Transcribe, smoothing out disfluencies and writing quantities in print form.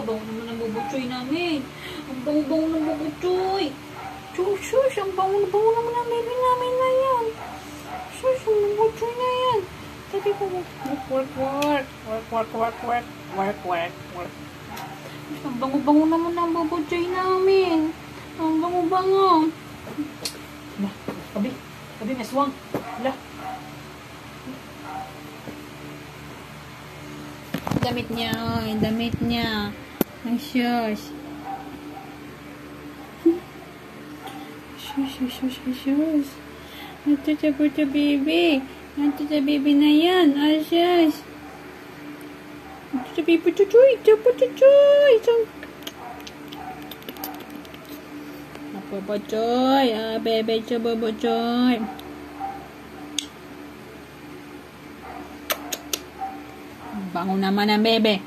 bango naman ang bubutsoy namin. Ang bango-bango ng bubutsoy. Shush, ang bango-bango naman ang baby namin na yan. Shush, ang bubutsoy na yan. Sabi ko, work. Ang bango-bango naman ang bubutsoy namin. Ang bango-bango. Hala, kabi, may swang. Hala. Damit niya. Ang shush. Shush. Ito sa baby. Ito sa baby na yan. Ah, shush. Ito sa baby. Chuchoy. Bobochoy. Ah, bebe siya, bobochoy. Bango naman ang bebe.